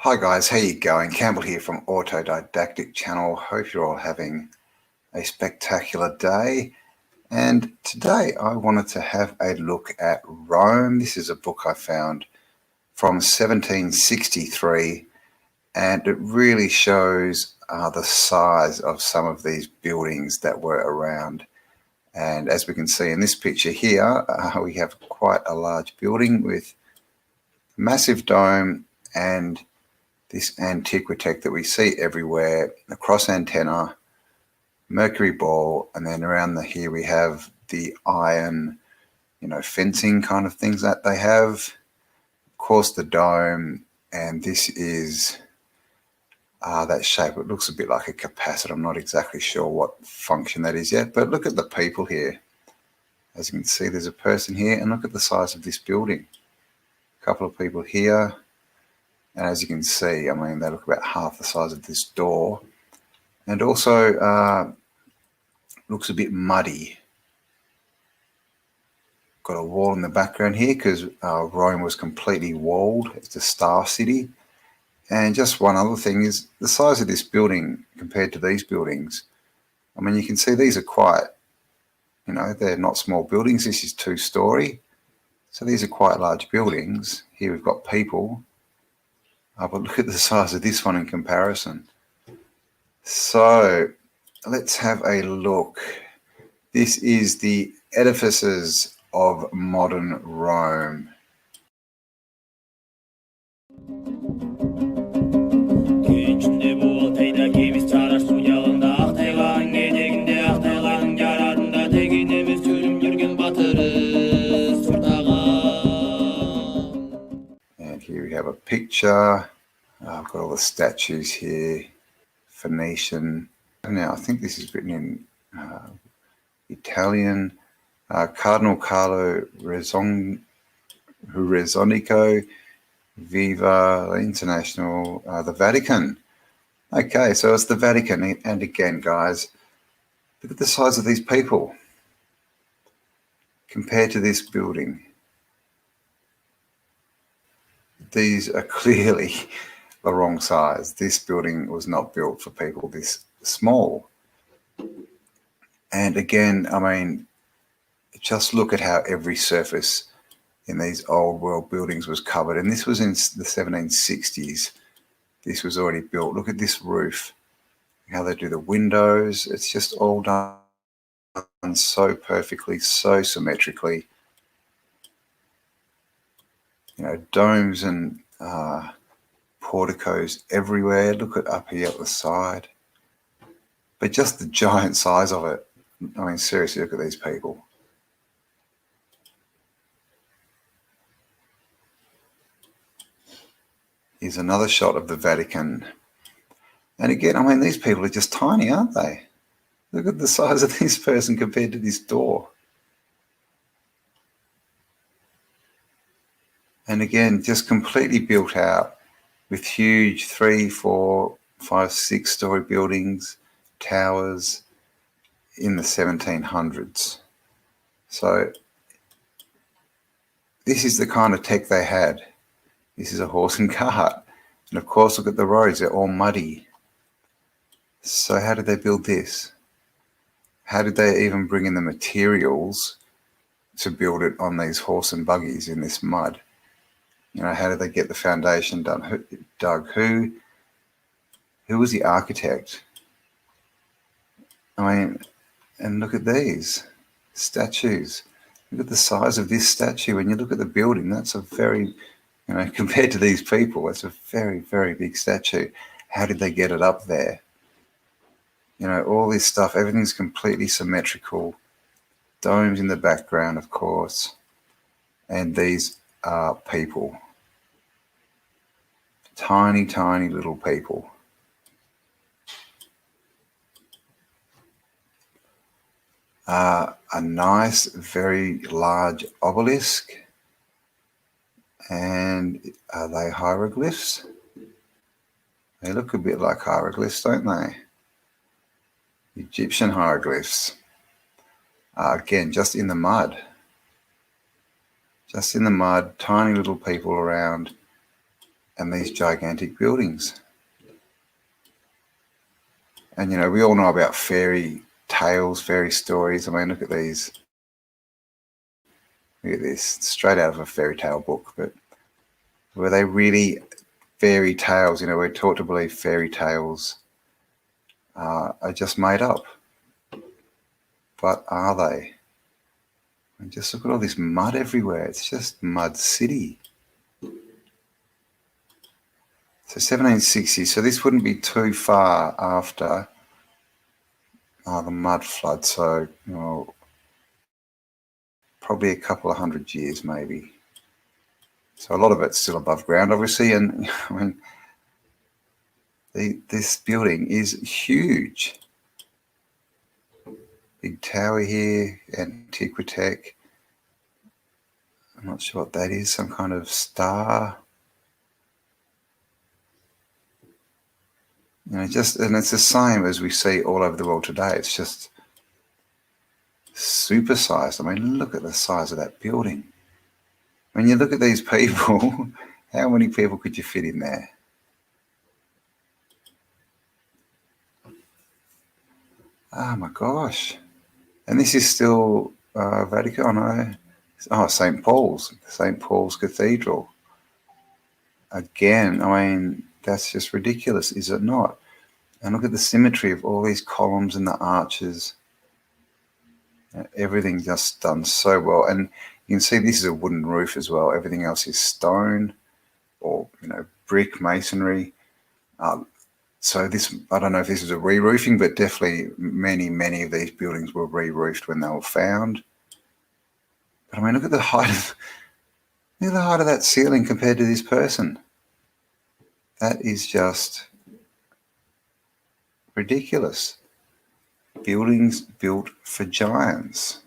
Hi guys, how you going? Campbell here from AUTODIDACTIC channel. Hope you're all having a spectacular day. And today I wanted to have a look at Rome. This is a book I found from 1763, and it really shows the size of some of these buildings that were around. And as we can see in this picture here, we have quite a large building with a massive dome and this antiquitech that we see everywhere, a cross antenna, mercury ball, and then around here we have the iron, fencing kind of things that they have. Of course, the dome, and this is that shape. It looks a bit like a capacitor. I'm not exactly sure what function that is yet, but look at the people here. As you can see, there's a person here, and look at the size of this building. A couple of people here. And as you can see, I mean, they look about half the size of this door. And also looks a bit muddy. Got a wall in the background here because Rome was completely walled. It's a star city. And just one other thing is the size of this building compared to these buildings. I mean, you can see these are quite, they're not small buildings. This is 2-story. So these are quite large buildings. Here we've got people. But look at the size of this one in comparison. So let's have a look. This is the edifices of modern Rome. And here we have a picture. I've got all the statues here. Phoenician. Now I think this is written in Italian. Cardinal Carlo Rezzonico, Viva International, the Vatican. Okay, so it's the Vatican. And again, guys, look at the size of these people compared to this building. These are clearly the wrong size. This building was not built for people this small. And again, I mean, just look at how every surface in these old world buildings was covered. And this was in the 1760s. This was already built. Look at this roof, how they do the windows. It's just all done so perfectly, so symmetrically. Domes and porticos everywhere. Look at up here at the side. But just the giant size of it. I mean, seriously, look at these people. Here's another shot of the Vatican. And again, I mean, these people are just tiny, aren't they? Look at the size of this person compared to this door. And again, just completely built out with huge 3, 4, 5, 6-story buildings, towers in the 1700s. So this is the kind of tech they had. This is a horse and cart. And of course, look at the roads, they're all muddy. So how did they build this? How did they even bring in the materials to build it on these horse and buggies in this mud? How did they get the foundation done? Who was the architect? I mean, and look at these statues. Look at the size of this statue. When you look at the building, that's a very, compared to these people, it's a very, very big statue. How did they get it up there? All this stuff, everything's completely symmetrical. Domes in the background, of course. And these are people. Tiny, tiny little people. A nice, very large obelisk. And are they hieroglyphs? They look a bit like hieroglyphs, don't they? Egyptian hieroglyphs. Again, just in the mud. Just in the mud, tiny little people around. and these gigantic buildings. And, you know, we all know about fairy tales, fairy stories. I mean, look at these. Look at this, straight out of a fairy tale book. But were they really fairy tales? You know, we're taught to believe fairy tales are just made up. But are they? And just look at all this mud everywhere. It's just mud city. So 1760. So this wouldn't be too far after the mud flood. So, you know, probably a couple of 100 years maybe. So a lot of it's still above ground, obviously. And I mean, this building is huge. Big tower here, Antiquitech. I'm not sure what that is, some kind of star. You know, and it's the same as we see all over the world today. It's just supersized. I mean, look at the size of that building. When you look at these people, how many people could you fit in there? Oh my gosh. And this is still Vatican, no? Oh, St. Paul's Cathedral. Again, I mean, that's just ridiculous, is it not? And look at the symmetry of all these columns and the arches. Everything just done so well. And you can see this is a wooden roof as well. Everything else is stone or, you know, brick masonry. So this, I don't know if this is a re-roofing, but definitely many of these buildings were re-roofed when they were found. But I mean, look at the height of that ceiling compared to this person. That is just ridiculous. Buildings built for giants.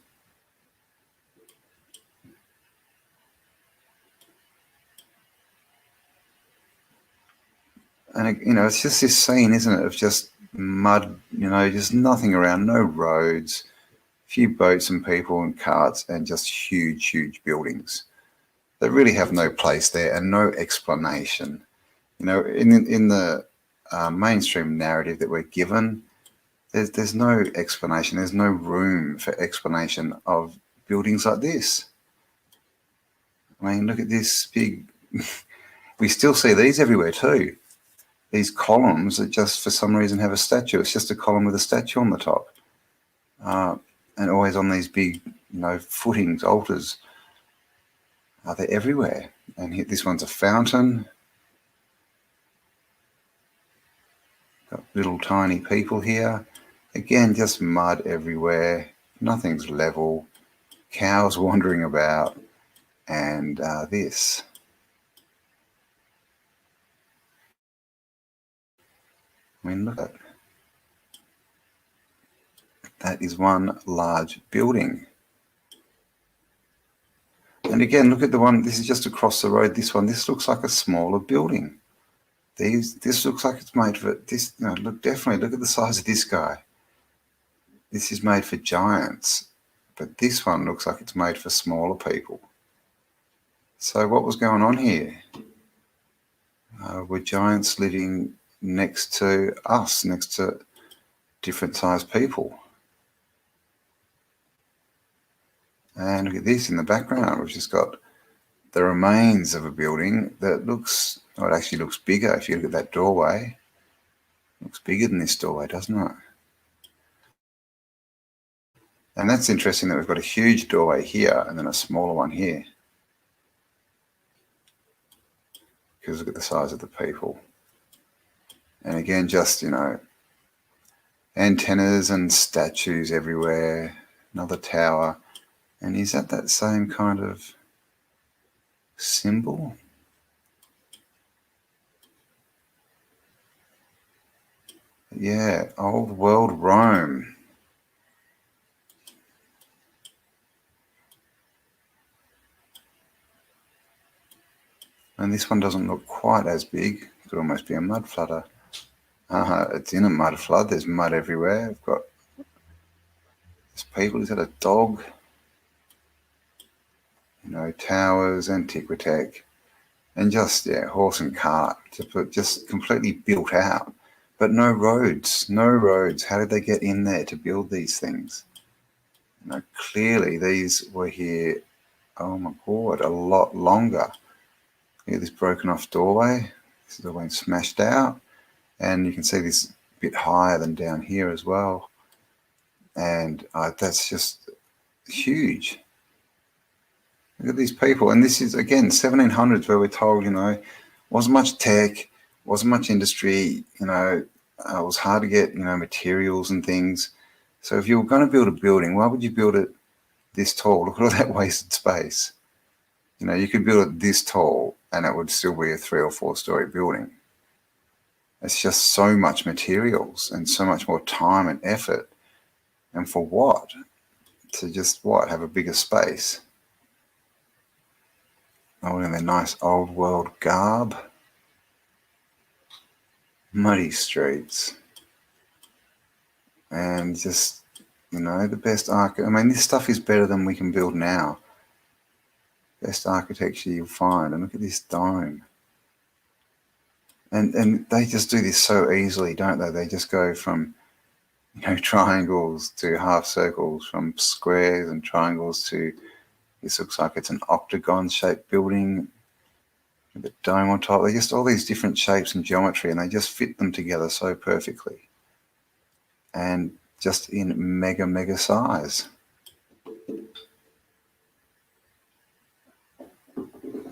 And, you know, it's just this scene, isn't it, of just mud, you know, just nothing around, no roads, a few boats and people and carts, and just huge buildings that really have no place there and no explanation. You know, in the mainstream narrative that we're given, there's no explanation. There's no room for explanation of buildings like this. I mean, look at this big... We still see these everywhere too. These columns that just for some reason have a statue. It's just a column with a statue on the top. And always on these big, you know, footings, altars. They're everywhere. And here, this one's a fountain. Got little tiny people here. Again, just mud everywhere. Nothing's level. Cows wandering about. And this. I mean, look at it. That is one large building. And again, look at the one, this is just across the road, this one. This looks like a smaller building. This looks like it's made for, this. No, look, definitely, look at the size of this guy. This is made for giants. But this one looks like it's made for smaller people. So what was going on here? Were giants living next to us, next to different sized people? And look at this in the background. We've just got the remains of a building that looks, oh, it actually looks bigger. If you look at that doorway, it looks bigger than this doorway, doesn't it? And that's interesting that we've got a huge doorway here and then a smaller one here. Because look at the size of the people. And again, just, you know, antennas and statues everywhere. Another tower. And is that same kind of symbol? Yeah, old world Rome. And this one doesn't look quite as big. It could almost be a mud flooder. It's in a mud flood. There's mud everywhere. I've got there's people. Is that a dog? You know, towers, Antiquitech. and just, yeah, horse and cart, just completely built out. But no roads, no roads. How did they get in there to build these things? You know, clearly these were here, oh my God, a lot longer. Look at this broken off doorway. This is all been smashed out. And you can see this a bit higher than down here as well. And that's just huge. Look at these people. And this is, again, 1700s, where we're told, you know, wasn't much tech, wasn't much industry, you know, it was hard to get, you know, materials and things. So if you were going to build a building, why would you build it this tall? Look at all that wasted space. You know, you could build it this tall and it would still be a 3 or 4 story building. It's just so much materials and so much more time and effort. And for what? To just, what, have a bigger space? Oh, in their nice old world garb. Muddy streets. And just, you know, the best I mean, this stuff is better than we can build now. Best architecture you'll find. And look at this dome. And they just do this so easily, don't they? They just go from, you know, triangles to half circles, from squares and triangles to, this looks like it's an octagon shaped building with a dome on top. They're just all these different shapes and geometry, and they just fit them together so perfectly. And just in mega size.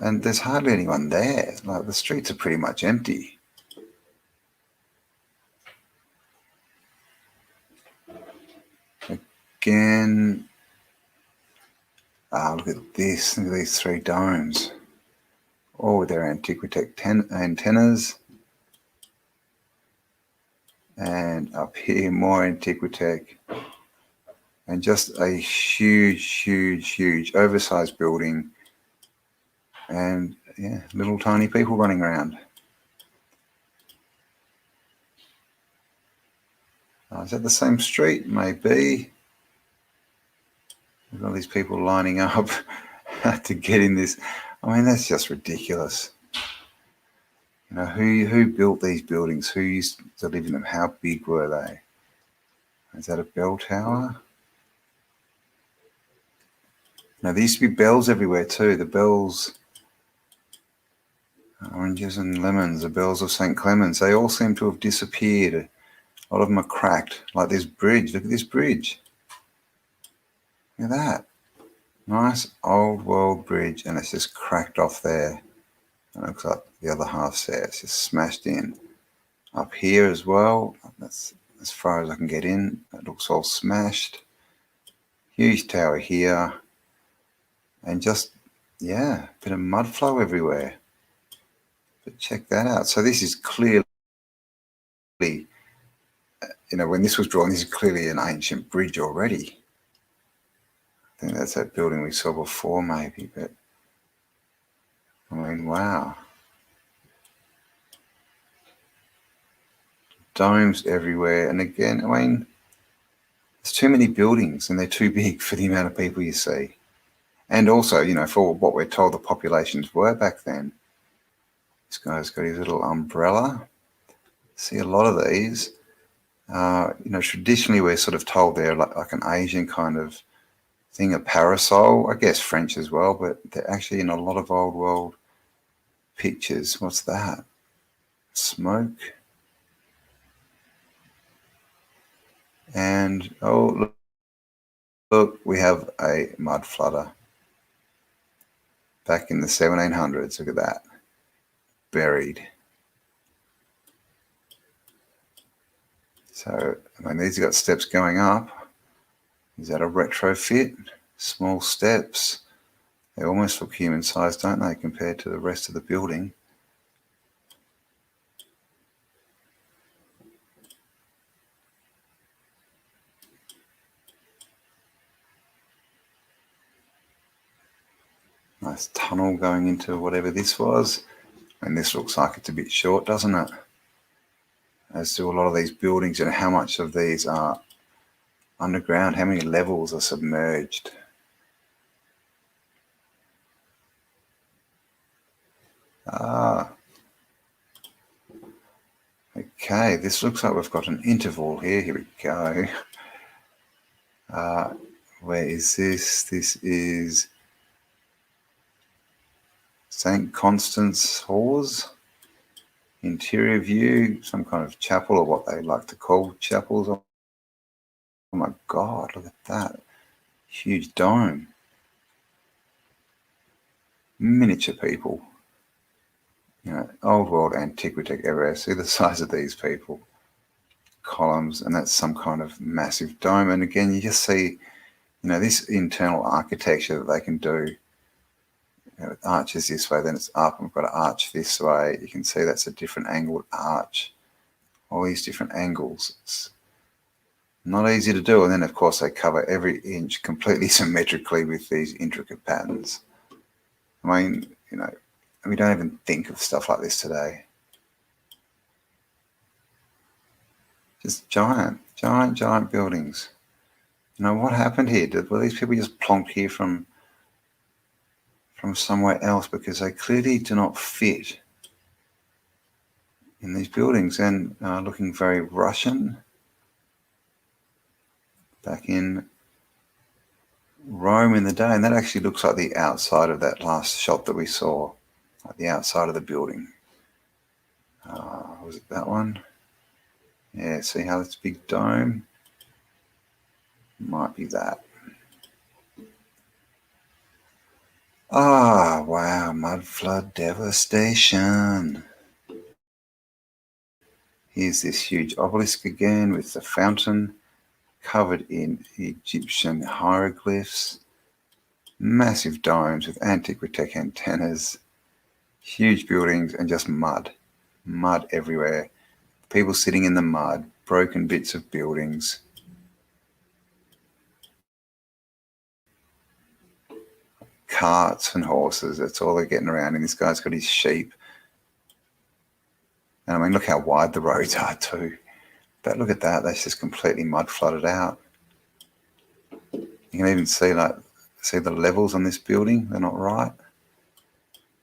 And there's hardly anyone there. Like, the streets are pretty much empty. Again, look at this. Look at these 3 domes. All with their Antiquitech antennas. And up here, more Antiquitech. And just a huge, oversized building. And, yeah, little tiny people running around. Is that the same street? Maybe. There's all these people lining up to get in this. I mean, that's just ridiculous. You know, who built these buildings? Who used to live in them? How big were they? Is that a bell tower? Now, there used to be bells everywhere too. The bells, oranges and lemons, the bells of St. Clements, they all seem to have disappeared. A lot of them are cracked. Like this bridge. Look at this bridge. Look at that. Nice old world bridge, and it's just cracked off there. It looks like the other half's there. It's just smashed in. Up here as well. That's as far as I can get in. It looks all smashed. Huge tower here. And just, yeah, a bit of mud flow everywhere. But check that out. So this is clearly, you know, when this was drawn, this is clearly an ancient bridge already. I think that's that building we saw before, maybe, but I mean, wow. Domes everywhere. And again, I mean, there's too many buildings and they're too big for the amount of people you see. And also, you know, for what we're told the populations were back then. This guy's got his little umbrella. See a lot of these. You know, traditionally we're sort of told they're like an Asian kind of thing, a parasol, I guess French as well, but they're actually in a lot of old world pictures. What's that? Smoke. And, oh, look, we have a mud flutter. Back in the 1700s, look at that. Buried. So, I mean, these have got steps going up. Is that a retrofit? Small steps. They almost look human-sized, don't they, compared to the rest of the building? Nice tunnel going into whatever this was. And this looks like it's a bit short, doesn't it? As do a lot of these buildings, and how much of these are underground, how many levels are submerged. Okay, this looks like we've got an interval here. Here we go. Where is this? This is St. Constance Halls. Interior view, some kind of chapel, or what they like to call chapels. Oh my God, look at that. Huge dome. Miniature people. You know, old world antiquity everywhere. See the size of these people. Columns, and that's some kind of massive dome. And again, you just see, you know, this internal architecture that they can do. You know, it arches this way, then it's up, and we've got an arch this way. You can see that's a different angled arch. All these different angles. It's not easy to do. And then, of course, they cover every inch completely symmetrically with these intricate patterns. I mean, you know, we don't even think of stuff like this today. Just giant buildings. You know, what happened here? Were these people just plonked here from somewhere else, because they clearly do not fit in these buildings, and looking very Russian. Back in Rome in the day, and that actually looks like the outside of that last shot that we saw, like the outside of the building. Was it that one? Yeah, see how this big dome? Might be that. Ah, wow, mud flood devastation. Here's this huge obelisk again with the fountain covered in Egyptian hieroglyphs. Massive domes with antiquitech antennas. Huge buildings and just mud. Mud everywhere. People sitting in the mud. Broken bits of buildings. Carts and horses. That's all they're getting around. And this guy's got his sheep. And I mean, look how wide the roads are too. But look at that. That's just completely mud flooded out. You can even see the levels on this building. They're not right.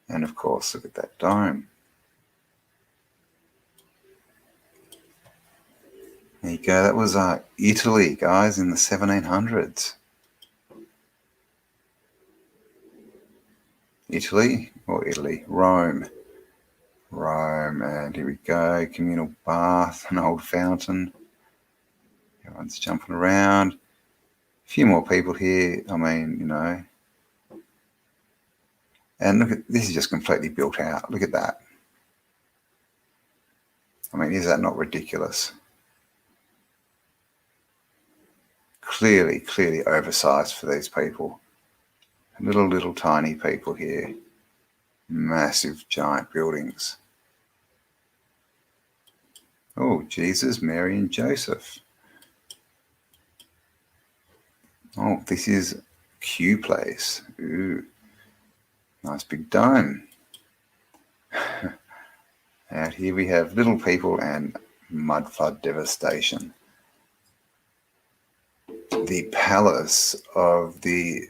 And of course, look at that dome. There you go. That was Italy, guys, in the 1700s. Italy, Rome. Rome, and here we go. Communal bath, an old fountain. Everyone's jumping around. A few more people here. I mean, you know. And look at this, is just completely built out. Look at that. I mean, is that not ridiculous? Clearly oversized for these people. Little tiny people here. Massive giant buildings. Oh, Jesus, Mary and Joseph. Oh, this is Q Place. Ooh, nice big dome. Out here we have little people and mud flood devastation. The palace of the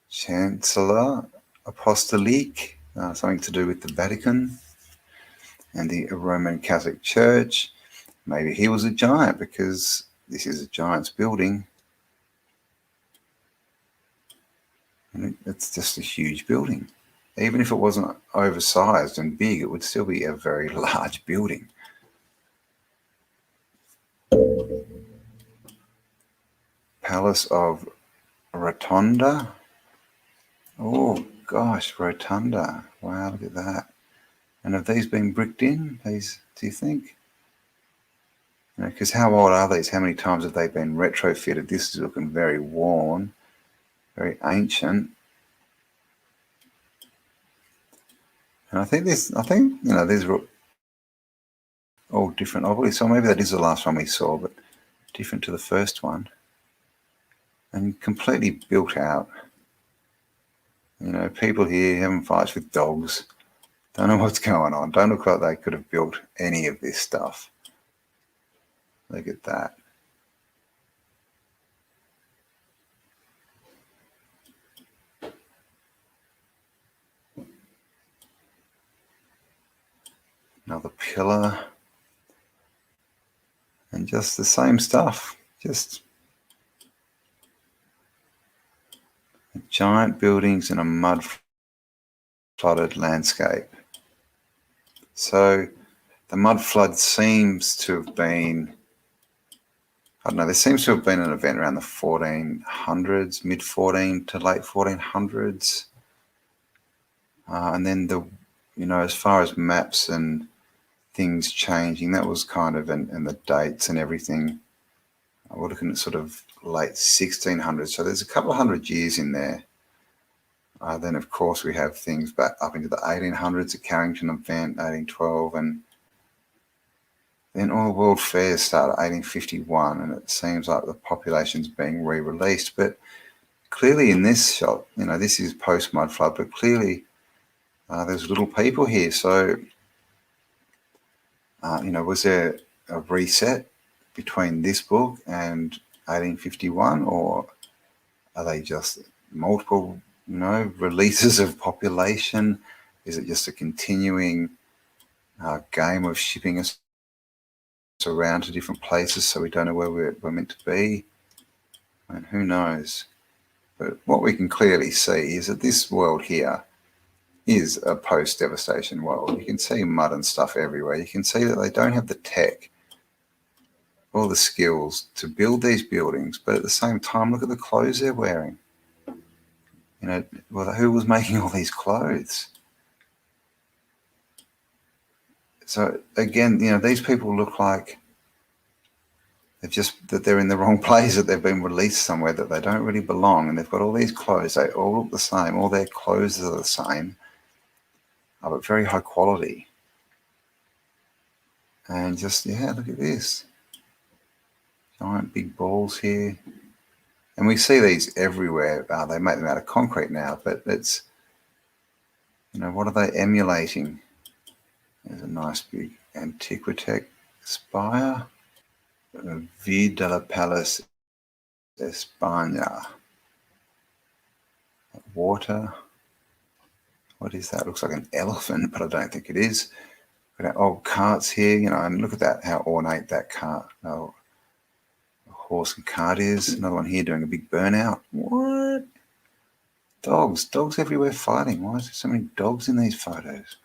Chancellor Apostolique, something to do with the Vatican and the Roman Catholic Church. Maybe he was a giant, because this is a giant's building. And it's just a huge building. Even if it wasn't oversized and big, it would still be a very large building. Palace of Rotunda. Oh gosh, Rotunda. Wow, look at that. And have these been bricked in? These, do you think? Because how old are these? How many times have they been retrofitted? This is looking very worn, very ancient. And I think you know, these are all different obelisks. So maybe that is the last one we saw, but different to the first one. And completely built out. You know, people here having fights with dogs. Don't know what's going on. Don't look like they could have built any of this stuff. Look at that. Another pillar. And just the same stuff. Just giant buildings in a mud flooded landscape. So the mud flood seems to have been, I don't know, there seems to have been an event around the 1400s, mid 14 to late 1400s. And then as far as maps and things changing, that was kind of, and the dates and everything, we're looking at sort of late 1600s. So there's a couple of 100 years in there. Then, of course, we have things back up into the 1800s, the Carrington event, 1812, and then all the world fairs start at 1851, and it seems like the population's being re-released. But clearly in this shot, this is post-mud flood, but clearly there's little people here. So, was there a reset between this book and 1851, or are they just multiple, releases of population? Is it just a continuing game of shipping us around to different places so we don't know where we're meant to be? And who knows? But what we can clearly see is that this world here is a post-devastation world. You can see mud and stuff everywhere. You can see that they don't have the tech or the skills to build these buildings, but at the same time, look at the clothes they're wearing. Well, who was making all these clothes? So again, these people look like they're in the wrong place, that they've been released somewhere, that they don't really belong, and they've got all these clothes. They all look the same. All their clothes are the same, but very high quality. And just, look at this. Giant big balls here. And we see these everywhere. They make them out of concrete now, but it's, what are they emulating? There's a nice big Antiquitech spire. Vue de la Palace España. Water. What is that? Looks like an elephant, but I don't think it is. Got old carts here, and look at that, how ornate that cart, horse and cart is. Another one here doing a big burnout. What? Dogs everywhere fighting. Why is there so many dogs in these photos?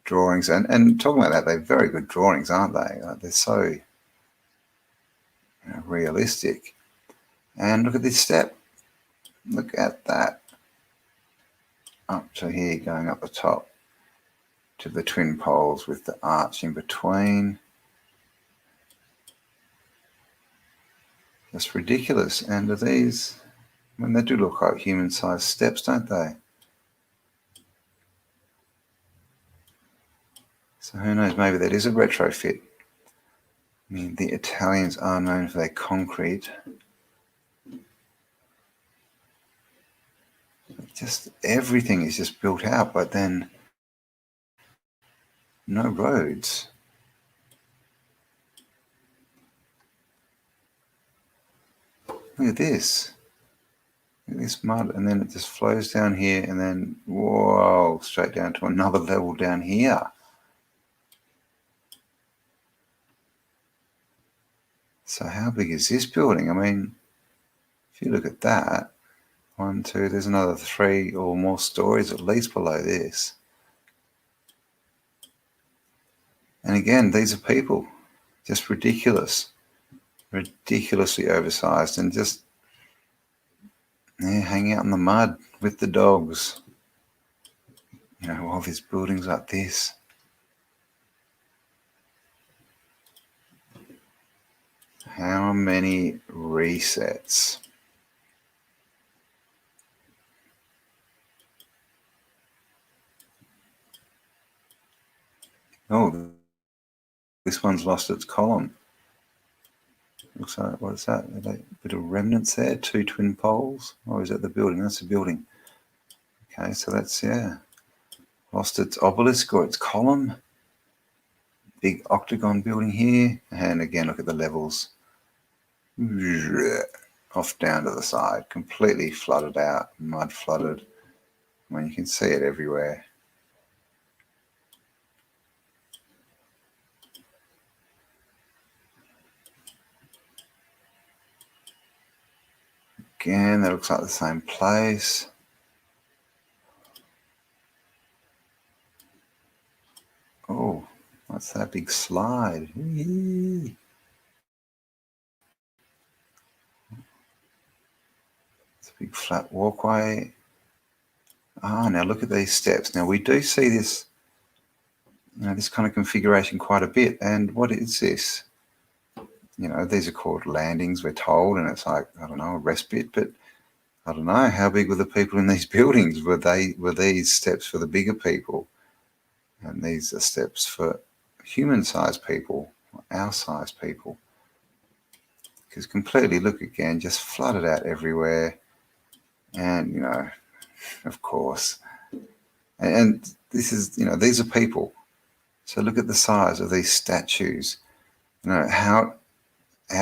Drawings. And talking about that, they're very good drawings, aren't they? They're so realistic. And look at this step. Look at that. Up to here, going up the top to the twin poles with the arch in between. That's ridiculous. And are these, they do look like human-sized steps, don't they? So who knows, maybe that is a retrofit. The Italians are known for their concrete. Just everything is just built out, but then no roads. Look at this. Look at this mud, and then it just flows down here, and then, whoa, straight down to another level down here. So how big is this building? If you look at that, 1, 2, there's another 3 or more stories at least below this. And again, these are people, just ridiculously oversized, and just hanging out in the mud with the dogs. While there's buildings like this. How many resets? Oh, this one's lost its column. Looks like, what is that? A bit of remnants there, 2 twin poles. Oh, is that the building? That's the building. Okay, so that's, lost its obelisk or its column. Big octagon building here. And again, look at the levels. Off down to the side, completely flooded out, mud flooded. You can see it everywhere. Again, that looks like the same place. Oh, what's that big slide? Whee! It's a big flat walkway. Ah, now look at these steps. Now we do see this, this kind of configuration quite a bit. And what is this? These are called landings, we're told, and it's like, I don't know, a respite, but I don't know, how big were the people in these buildings? Were these steps for the bigger people? And these are steps for human-sized people, our size people. Because completely, look again, just flooded out everywhere. And, of course. And this is, these are people. So look at the size of these statues. How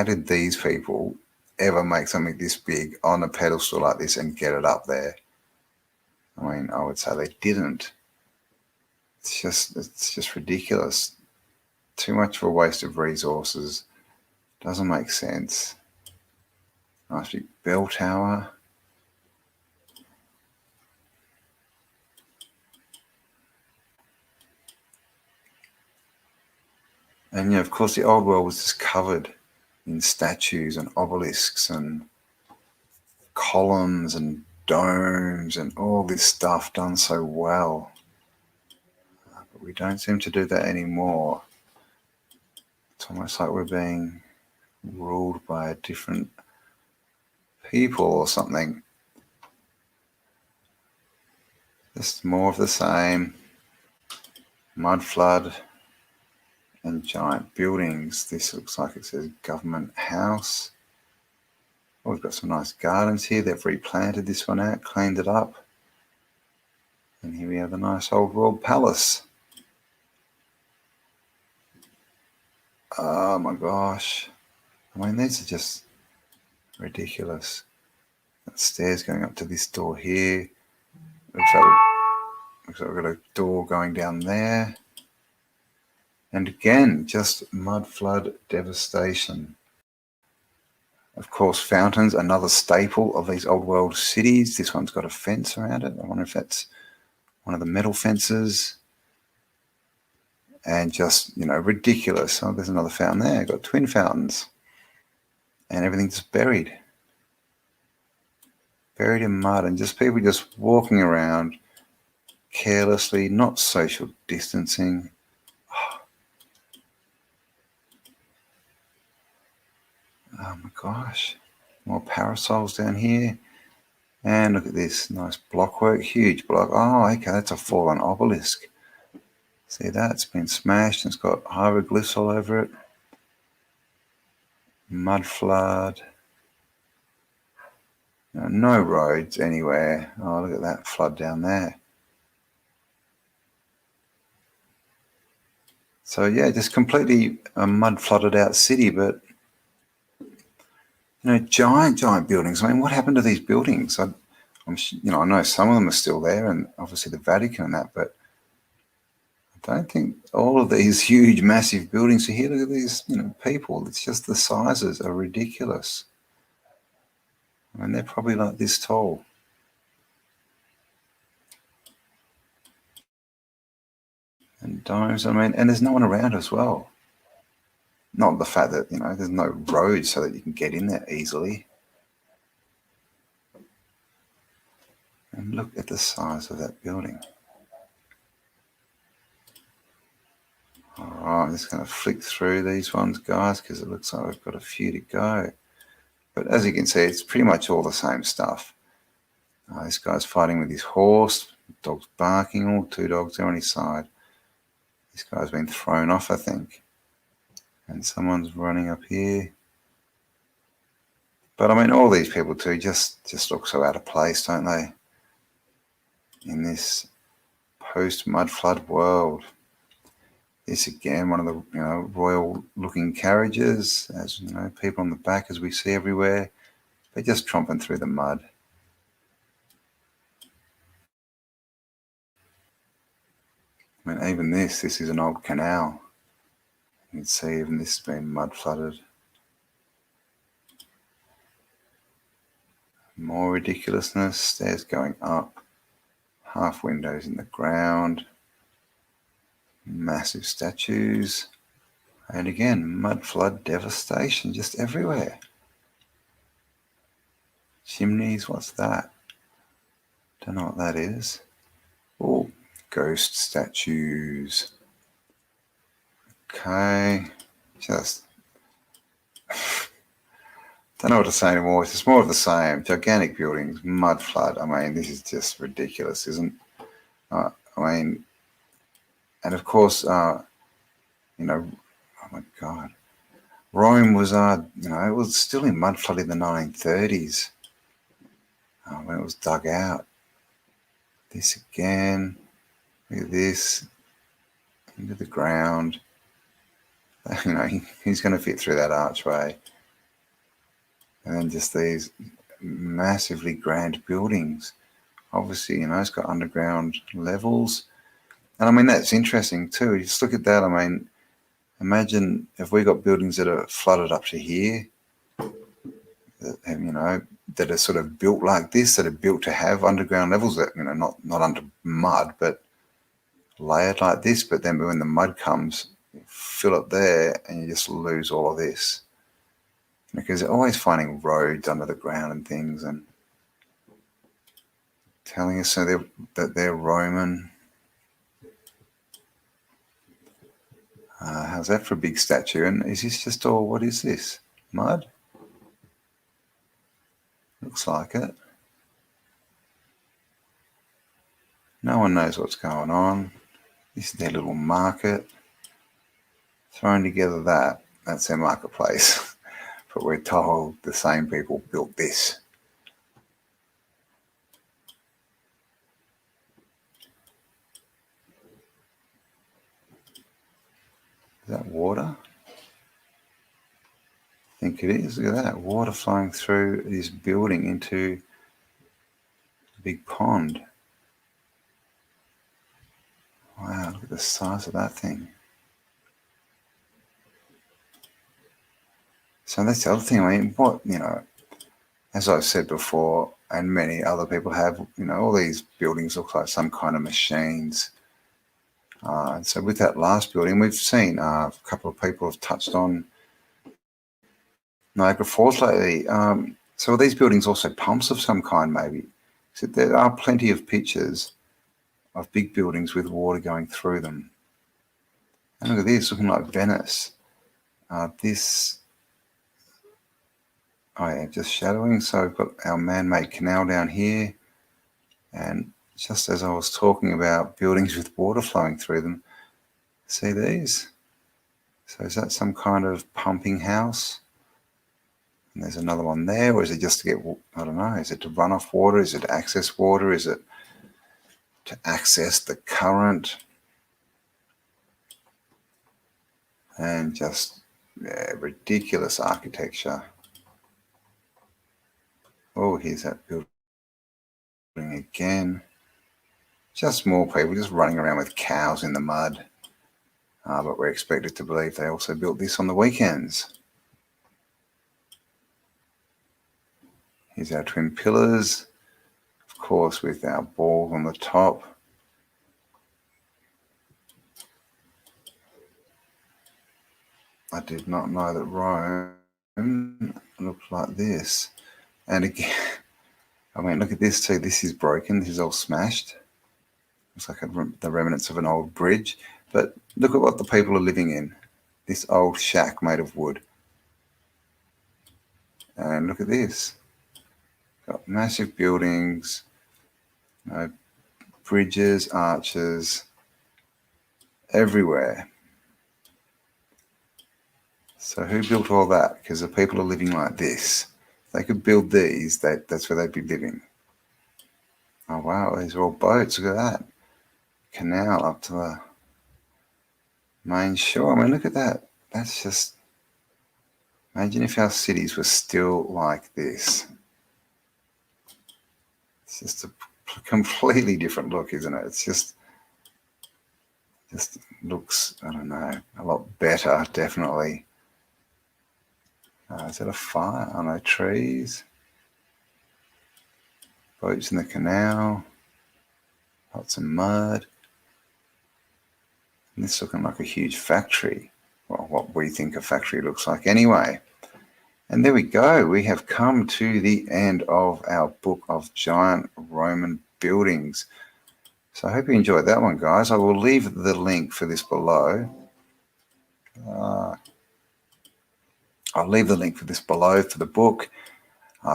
did these people ever make something this big on a pedestal like this and get it up there? I mean, I would say they didn't. It's just ridiculous. Too much of a waste of resources. Doesn't make sense. Nice big bell tower. And of course, the old world was just covered in statues and obelisks and columns and domes and all this stuff done so well. But we don't seem to do that anymore. It's almost like we're being ruled by a different people or something. Just more of the same. Mud flood and giant buildings. This looks like it says Government House. Oh, we've got some nice gardens here. They've replanted this one out, cleaned it up. And here we have a nice old world palace. Oh my gosh. I mean, these are just ridiculous. That stairs going up to this door here. Looks like we've got a door going down there. And again, just mud flood devastation. Of course, fountains, another staple of these old world cities. This one's got a fence around it. I wonder if that's one of the metal fences. And just, ridiculous. Oh, there's another fountain there. Got twin fountains. And everything's just buried. Buried in mud, and just people just walking around carelessly, not social distancing. Oh my gosh. More parasols down here. And look at this nice blockwork, huge block. Oh, okay, that's a fallen obelisk. See that? It's been smashed and it's got hieroglyphs all over it. Mud flood. No roads anywhere. Oh, look at that flood down there. So yeah, just completely a mud flooded out city, but giant buildings. I mean, what happened to these buildings? I know some of them are still there, and obviously the Vatican and that, but I don't think all of these huge, massive buildings are here. Look at these, people. It's just the sizes are ridiculous. I mean, they're probably like this tall. And domes, I mean, and there's no one around as well. Not the fact that, there's no roads so that you can get in there easily. And look at the size of that building. All right, I'm just going to flick through these ones, guys, because it looks like we've got a few to go. But as you can see, it's pretty much all the same stuff. This guy's fighting with his horse. Dog's barking. All two dogs are on his side. This guy's been thrown off, I think. And someone's running up here. But I mean, all these people too just look so out of place, don't they? In this post-mud flood world. This again, one of the royal-looking carriages, as people on the back, as we see everywhere. They're just tromping through the mud. I mean, even this is an old canal. You can see even this has been mud flooded. More ridiculousness, stairs going up, half windows in the ground, massive statues, and again, mud flood devastation just everywhere. Chimneys, what's that? Don't know what that is. Oh, ghost statues. Okay, just don't know what to say anymore. It's just more of the same. Gigantic buildings, mud flood. I mean, this is just ridiculous, isn't it? I mean, and of course, oh my God, Rome was, it was still in mud flood in the 1930s when it was dug out. This again, look at this, into the ground. He's going to fit through that archway. And then just these massively grand buildings. Obviously, it's got underground levels. And I mean, that's interesting too. You just look at that. I mean, imagine if we got buildings that are flooded up to here, that are sort of built like this, that are built to have underground levels that, not under mud, but layered like this. But then when the mud comes, you fill it there and you just lose all of this. Because they're always finding roads under the ground and things and telling us that they're Roman. How's that for a big statue? And is this just all, what is this? Mud? Looks like it. No one knows what's going on. This is their little market. Throwing together that's their marketplace. But we're told the same people built this. Is that water? I think it is. Look at that. Water flowing through this building into a big pond. Wow, look at the size of that thing. So that's the other thing. I mean, as I've said before, and many other people have, all these buildings look like some kind of machines. So with that last building, we've seen a couple of people have touched on Niagara Falls lately. So are these buildings also pumps of some kind, maybe? So there are plenty of pictures of big buildings with water going through them. And look at this, looking like Venice. Just shadowing. So we've got our man-made canal down here. And just as I was talking about buildings with water flowing through them, see these? So is that some kind of pumping house? And there's another one there, or is it just to get, I don't know, is it to run off water? Is it to access water? Is it to access the current? And just ridiculous architecture. Oh, here's that building again. Just more people just running around with cows in the mud. But we're expected to believe they also built this on the weekends. Here's our twin pillars, of course, with our balls on the top. I did not know that Rome looked like this. And again, I mean, look at this too. This is broken. This is all smashed. Looks like the remnants of an old bridge. But look at what the people are living in. This old shack made of wood. And look at this. Got massive buildings, bridges, arches, everywhere. So who built all that? Because the people are living like this. If they could build these, that's where they'd be living. Oh wow, these are all boats. Look at that. Canal up to the main shore. I mean, look at that. That's just, imagine if our cities were still like this. It's just a completely different look, isn't it? It's just looks, I don't know, a lot better, definitely. Is that a fire? Oh no, trees. Boats in the canal. Lots of mud. And this looking like a huge factory. Well, what we think a factory looks like anyway. And there we go. We have come to the end of our book of giant Roman buildings. So I hope you enjoyed that one, guys. I will leave the link for this below. I'll leave the link for this below for the book,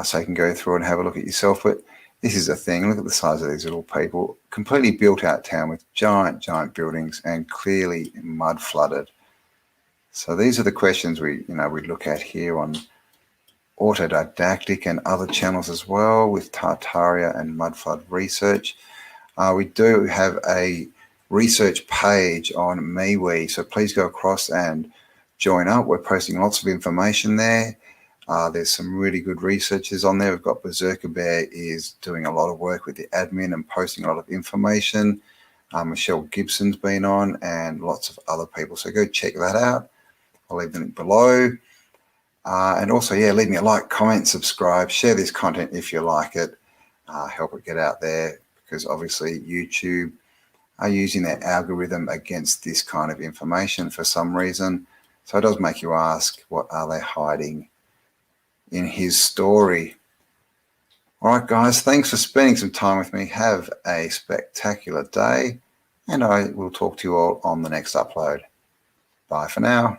so you can go through and have a look at yourself. But this is a thing. Look at the size of these little people. Completely built out town with giant buildings and clearly mud flooded. So these are the questions we look at here on Autodidactic and other channels as well, with Tartaria and mudflood research. We do have a research page on MeWe, so please go across and join up. We're posting lots of information there. There's some really good researchers on there. We've got Berserker Bear is doing a lot of work with the admin and posting a lot of information. Michelle Gibson's been on, and lots of other people. So go check that out. I'll leave the link below. And also, yeah, leave me a like, comment, subscribe, share this content if you like it. Help it get out there, because obviously YouTube are using their algorithm against this kind of information for some reason. So it does make you ask, what are they hiding in his story? All right, guys, thanks for spending some time with me. Have a spectacular day, and I will talk to you all on the next upload. Bye for now.